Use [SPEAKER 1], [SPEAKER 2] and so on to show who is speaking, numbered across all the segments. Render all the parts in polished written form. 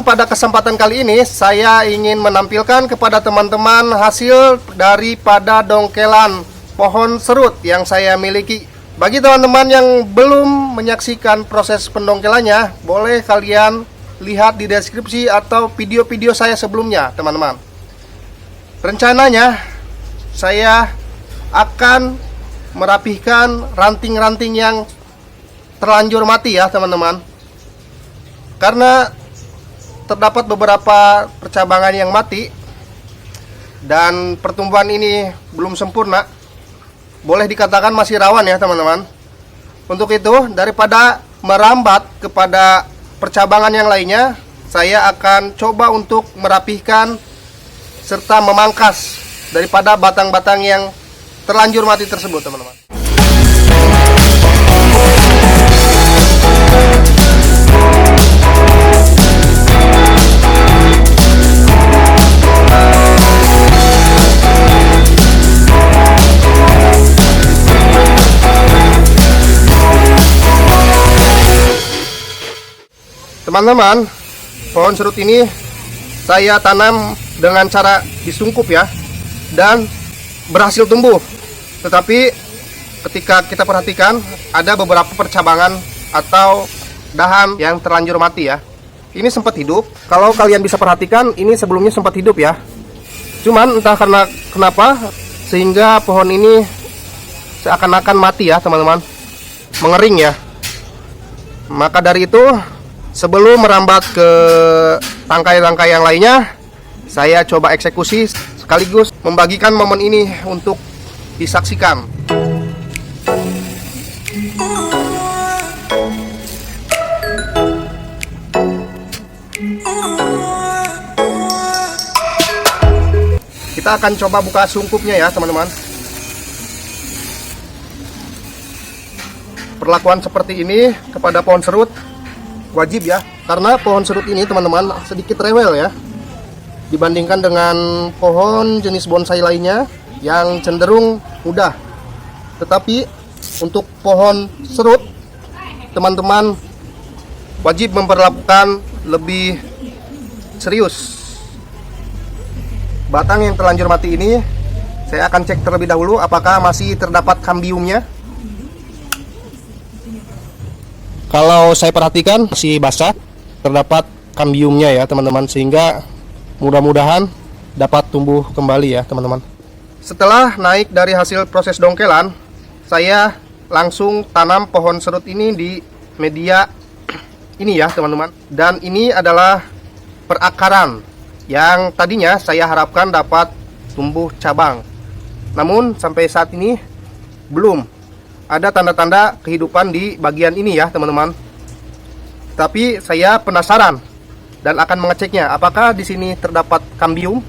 [SPEAKER 1] pada kesempatan kali ini saya ingin menampilkan kepada teman-teman hasil daripada dongkelan pohon serut yang saya miliki. Bagi teman-teman yang belum menyaksikan proses pendongkelannya, boleh kalian lihat di deskripsi atau video-video saya sebelumnya, teman-teman. Rencananya saya akan merapihkan ranting-ranting yang terlanjur mati ya, teman-teman. Karena terdapat beberapa percabangan yang mati dan pertumbuhan ini belum sempurna, boleh dikatakan masih rawan ya, teman-teman. Untuk itu, daripada merambat kepada percabangan yang lainnya, saya akan coba untuk merapihkan serta memangkas daripada batang-batang yang terlanjur mati tersebut, teman-teman. Teman-teman, pohon serut ini saya tanam dengan cara disungkup ya, dan berhasil tumbuh. Tetapi ketika kita perhatikan, ada beberapa percabangan atau dahan yang terlanjur mati ya. Ini sempat hidup. Kalau kalian bisa perhatikan, ini sebelumnya sempat hidup ya. Cuman entah karena kenapa sehingga pohon ini seakan-akan mati ya, teman-teman. Mengering ya. Maka dari itu, sebelum merambat ke tangkai-tangkai yang lainnya, saya coba eksekusi sekaligus membagikan momen ini untuk disaksikan. Kita akan coba buka sungkupnya ya, teman-teman. Perlakuan seperti ini kepada pohon serut wajib ya, karena pohon serut ini, teman-teman, sedikit rewel ya dibandingkan dengan pohon jenis bonsai lainnya yang cenderung mudah. Tetapi untuk pohon serut, teman-teman, wajib memperlakukan lebih serius. Batang yang terlanjur mati ini saya akan cek terlebih dahulu apakah masih terdapat kambiumnya. Kalau saya perhatikan masih basah, terdapat kambiumnya ya, teman-teman, sehingga mudah-mudahan dapat tumbuh kembali ya, teman-teman. Setelah naik dari hasil proses dongkelan, saya langsung tanam pohon serut ini di media ini ya, teman-teman. Dan ini adalah perakaran yang tadinya saya harapkan dapat tumbuh cabang. Namun sampai saat ini belum ada tanda-tanda kehidupan di bagian ini ya, teman-teman. Tapi saya penasaran dan akan mengeceknya apakah di sini terdapat kambium.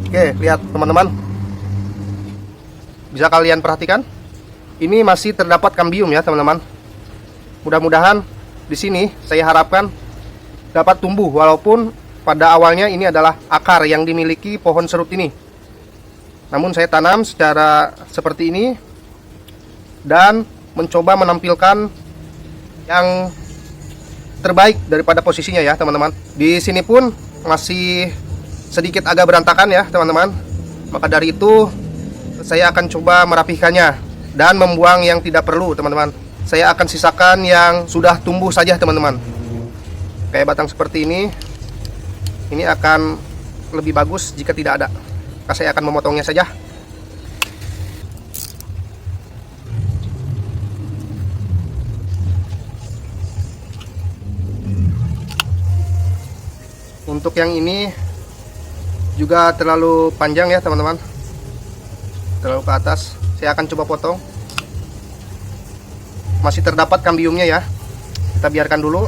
[SPEAKER 1] Oke, lihat teman-teman. Bisa kalian perhatikan? Ini masih terdapat kambium ya, teman-teman. Mudah-mudahan di sini saya harapkan dapat tumbuh, walaupun pada awalnya ini adalah akar yang dimiliki pohon serut ini. Namun saya tanam secara seperti ini dan mencoba menampilkan yang terbaik daripada posisinya ya, teman-teman. Di sini pun masih sedikit agak berantakan ya, teman-teman. Maka dari itu saya akan coba merapihkannya dan membuang yang tidak perlu, teman-teman. Saya akan sisakan yang sudah tumbuh saja, teman-teman. Kayak batang seperti ini akan lebih bagus jika tidak ada. Maka saya akan memotongnya saja. Untuk yang ini juga terlalu panjang ya, teman-teman, terlalu ke atas. Saya akan coba potong. Masih terdapat kambiumnya ya, kita biarkan dulu.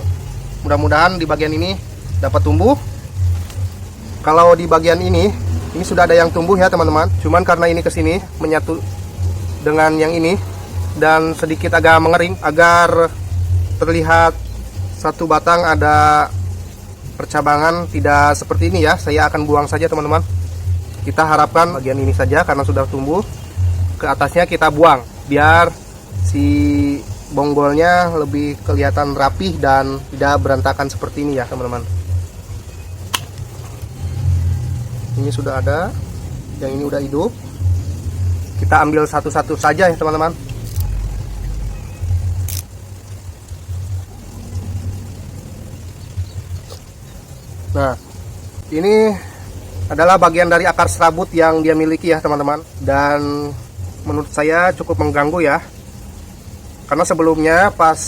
[SPEAKER 1] Mudah-mudahan di bagian ini dapat tumbuh. Kalau di bagian ini sudah ada yang tumbuh ya, teman-teman. Cuman karena ini kesini menyatu dengan yang ini dan sedikit agak mengering, agar terlihat satu batang ada percabangan tidak seperti ini ya, saya akan buang saja, teman-teman. Kita harapkan bagian ini saja karena sudah tumbuh, ke atasnya kita buang biar si bonggolnya lebih kelihatan rapih dan tidak berantakan seperti ini ya teman-teman. Ini sudah ada, yang ini udah hidup. Kita ambil satu-satu saja ya teman-teman. Nah, ini adalah bagian dari akar serabut yang dia miliki ya teman-teman. Dan menurut saya cukup mengganggu ya. Karena sebelumnya pas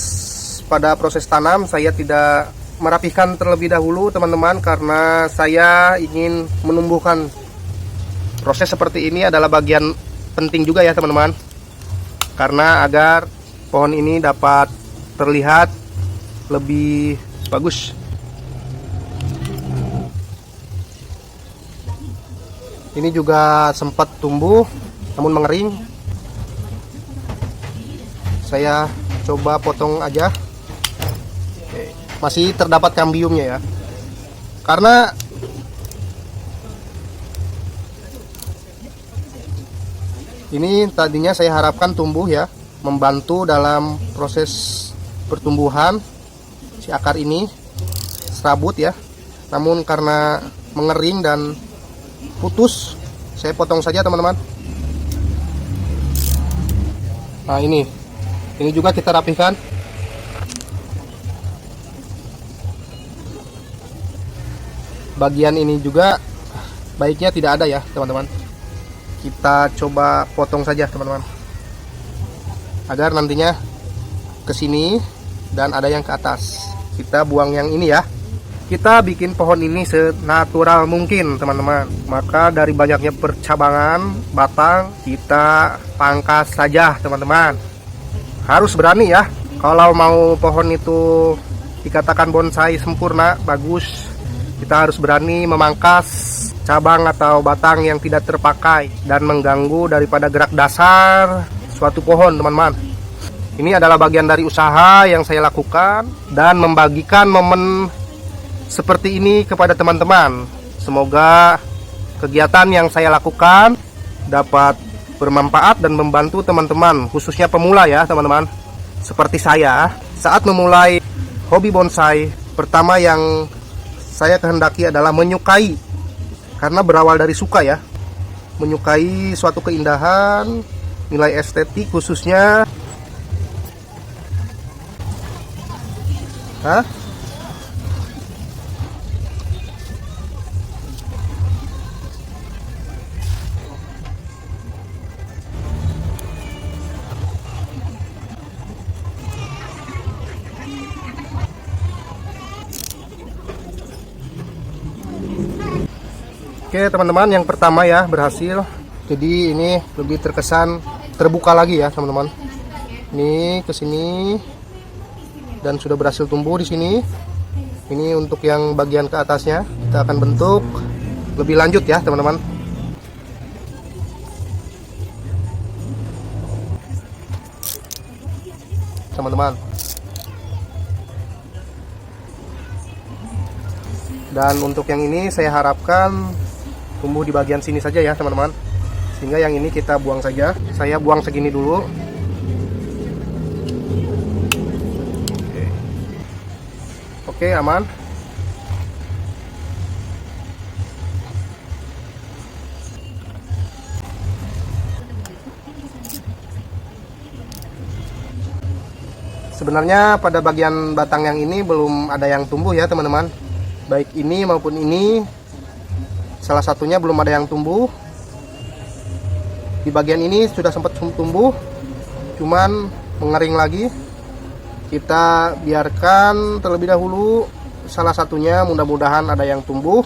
[SPEAKER 1] pada proses tanam saya tidak merapihkan terlebih dahulu teman-teman. Karena saya ingin menumbuhkan. Proses seperti ini adalah bagian penting juga ya teman-teman. Karena agar pohon ini dapat terlihat lebih bagus. Ini juga sempat tumbuh namun mengering. Saya coba potong aja. Masih terdapat kambiumnya ya. Karena ini tadinya saya harapkan tumbuh ya, membantu dalam proses pertumbuhan si akar ini, serabut ya. Namun karena mengering dan putus, saya potong saja teman-teman. Nah ini juga kita rapihkan. Bagian ini juga baiknya tidak ada ya teman-teman. Kita coba potong saja teman-teman, agar nantinya ke sini dan ada yang ke atas. Kita buang yang ini ya. Kita bikin pohon ini senatural mungkin teman-teman. Maka dari banyaknya percabangan batang, kita pangkas saja teman-teman. Harus berani ya. Kalau mau pohon itu dikatakan bonsai sempurna, bagus, kita harus berani memangkas cabang atau batang yang tidak terpakai dan mengganggu daripada gerak dasar suatu pohon teman-teman. Ini adalah bagian dari usaha yang saya lakukan dan membagikan momen seperti ini kepada teman-teman. Semoga kegiatan yang saya lakukan dapat bermanfaat dan membantu teman-teman, khususnya pemula ya teman-teman. Seperti saya, saat memulai hobi bonsai, pertama yang saya kehendaki adalah menyukai. Karena berawal dari suka ya. Menyukai suatu keindahan, nilai estetik khususnya. Oke teman-teman, yang pertama ya berhasil. Jadi ini lebih terkesan terbuka lagi ya teman-teman. Ini ke sini dan sudah berhasil tumbuh di sini. Ini untuk yang bagian ke atasnya kita akan bentuk lebih lanjut ya teman-teman. Teman-teman. Dan untuk yang ini saya harapkan tumbuh di bagian sini saja ya teman-teman, sehingga yang ini kita buang saja. Saya buang segini dulu. Oke, aman. Sebenarnya pada bagian batang yang ini belum ada yang tumbuh ya teman-teman. Baik ini maupun ini, salah satunya belum ada yang tumbuh. Di bagian ini sudah sempat tumbuh, cuman mengering lagi. Kita biarkan terlebih dahulu salah satunya, mudah-mudahan ada yang tumbuh.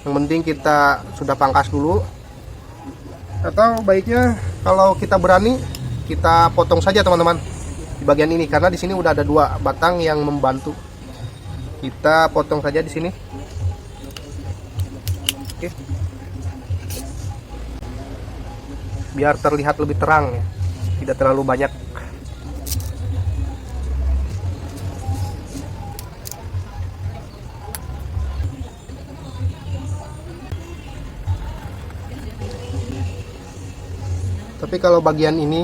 [SPEAKER 1] Yang penting kita sudah pangkas dulu. Atau baiknya kalau kita berani, kita potong saja teman-teman di bagian ini, karena di sini udah ada 2 batang yang membantu. Kita potong saja di sini. Oke. Biar terlihat lebih terang ya, tidak terlalu banyak. Tapi kalau bagian ini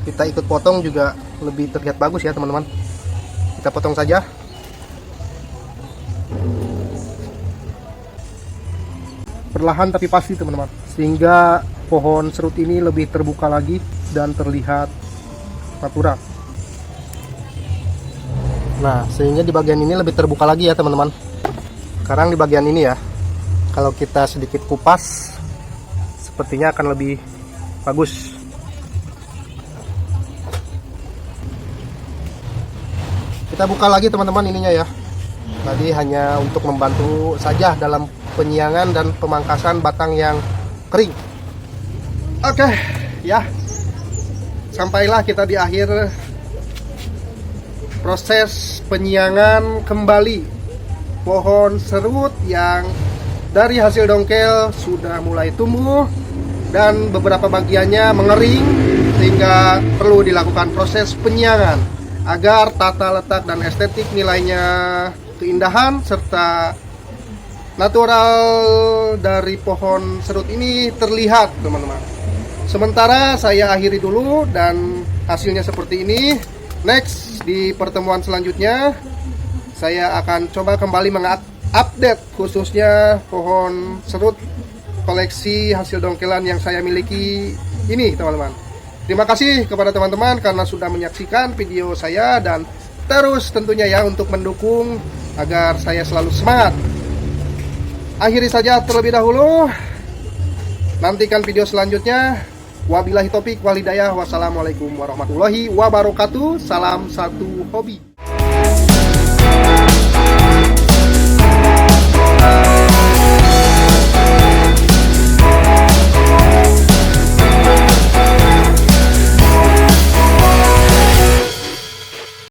[SPEAKER 1] kita ikut potong juga lebih terlihat bagus ya teman-teman. Kita potong saja. Perlahan tapi pasti teman-teman, sehingga pohon serut ini lebih terbuka lagi dan terlihat natural. Nah, sehingga di bagian ini lebih terbuka lagi ya teman-teman. Sekarang di bagian ini ya, kalau kita sedikit kupas, sepertinya akan lebih bagus. Kita buka lagi teman-teman ininya ya. Tadi hanya untuk membantu saja dalam penyiangan dan pemangkasan batang yang kering. Oke, ya. Sampailah kita di akhir proses penyiangan kembali pohon serut yang dari hasil dongkel sudah mulai tumbuh dan beberapa bagiannya mengering, sehingga perlu dilakukan proses penyiangan agar tata letak dan estetik nilainya, keindahan serta natural dari pohon serut ini terlihat teman-teman. Sementara saya akhiri dulu dan hasilnya seperti ini. Next, di pertemuan selanjutnya saya akan coba kembali mengupdate khususnya pohon serut koleksi hasil dongkelan yang saya miliki ini teman-teman. Terima kasih kepada teman-teman karena sudah menyaksikan video saya, dan terus tentunya ya untuk mendukung agar saya selalu semangat. Akhiri saja terlebih dahulu. Nantikan video selanjutnya. Wabillahi taufik wal hidayah. Wassalamualaikum warahmatullahi wabarakatuh. Salam satu hobi.